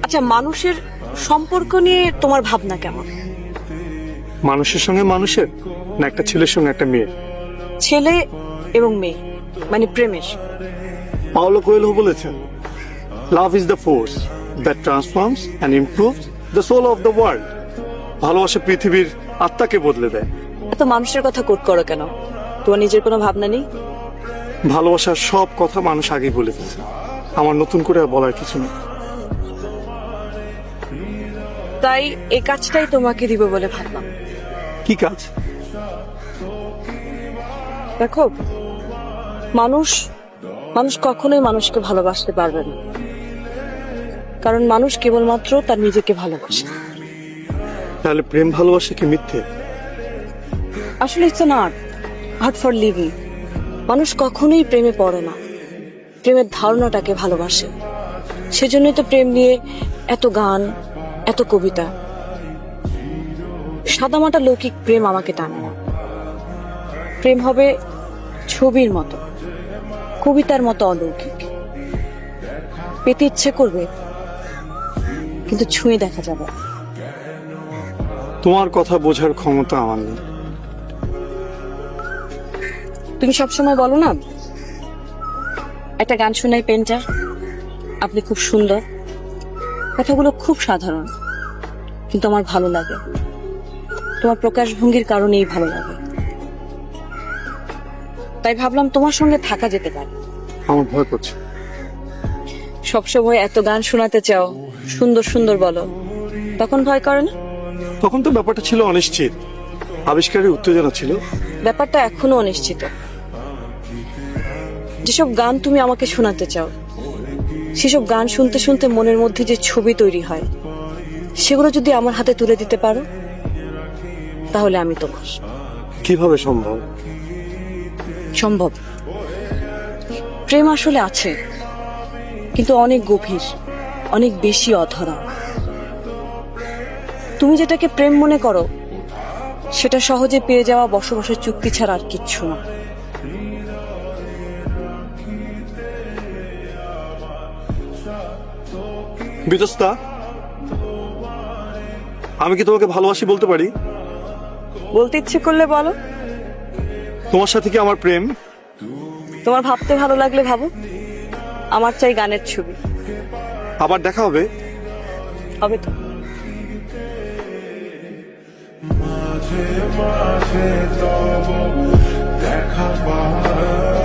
আচ্ছা, মানুষের সম্পর্ক নিয়ে তোমার ভাবনা কেমন? মানুষের সঙ্গে মানুষের, না একটা ছেলের সঙ্গে একটা মেয়ে? ছেলে এবং মেয়ে, মানে প্রেমের। পাওলো কোয়েলো বলেছেন, love is the force that transforms and improves the soul of the world. ভালোবাসা পৃথিবীর আত্মাকে বদলে দেয়। এত মানুষের কথা কোট করো কেন? তোমার নিজের কোনো ভাবনা নেই? ভালোবাসার সব কথা মানুষ আগেই বলে ফেলছে, আমার নতুন করে আর বলার কিছু নেই। তাই এই কাজটাই তোমাকে দিব বলে ভাবলাম। কি কাজ? দেখো, মানুষ মানুষ কখনোই মানুষকে ভালোবাসতে পারবে না, কারণ মানুষ কেবলমাত্র তার নিজেকে ভালোবাসে। তাহলে প্রেম ভালোবাসা কি মিথ্যে? আসলে it's an art for living. মানুষ কখনোই প্রেমে পড়ে না, প্রেমের ধারণাটাকে ভালোবাসে। সেজন্যই তো প্রেম নিয়ে এত গান, এত কবিতা। সাদামাটা লৌকিক প্রেম আমাকে টানে না। প্রেম হবে ছবির মতো, কবিতার মতো অলৌকিক। পেতে ইচ্ছে করবে, কিন্তু ছুঁয়ে দেখা যাবে। তোমার কথা বোঝার ক্ষমতা আমার নেই। তুমি সবসময় বলো না, একটা গান শোনাই পেন্টার, আপনি খুব সুন্দর। কথাগুলো খুব সাধারণ, কিন্তু আমার ভালো লাগে। তোমার প্রকাশভঙ্গির কারণেই ভালো লাগে। তাই ভাবলাম তোমার সঙ্গে থাকা যেতে পারে। আমার ভয় করছে। সবসময় এত গান শোনাতে চাও, সুন্দর সুন্দর বলো, তখন ভয় করে না? তখন তো ব্যাপারটা ছিল অনিশ্চিত, আবিষ্কারের উত্তেজনা ছিল। ব্যাপারটা এখনো অনিশ্চিত। যেসব গান তুমি আমাকে শোনাতে চাও, সেসব গান শুনতে শুনতে মনের মধ্যে যে ছবি তৈরি হয়, সেগুলো যদি আমার হাতে তুলে দিতে পারো, তাহলে আমি তোমার। কিভাবে সম্ভব? সম্ভব। প্রেম আসলে আছে, কিন্তু অনেক গভীর, অনেক বেশি অধরা। তুমি যেটাকে প্রেম মনে করো, সেটা সহজে পেয়ে যাওয়া বসবাসের চুক্তি ছাড়া আর কিচ্ছু না। বিতস্তা, আমি কি তোমাকে ভালোবাসি বলতে পারি? বলতে ইচ্ছে করলে বলো। তোমার সাথে কি আমার প্রেম? তোমার ভাবতে ভালো লাগলে ভাবো। আমার চাই গানের ছবি। আবার দেখা হবে? হবে তো। মাঝে মাঝে তব দেখা পায়।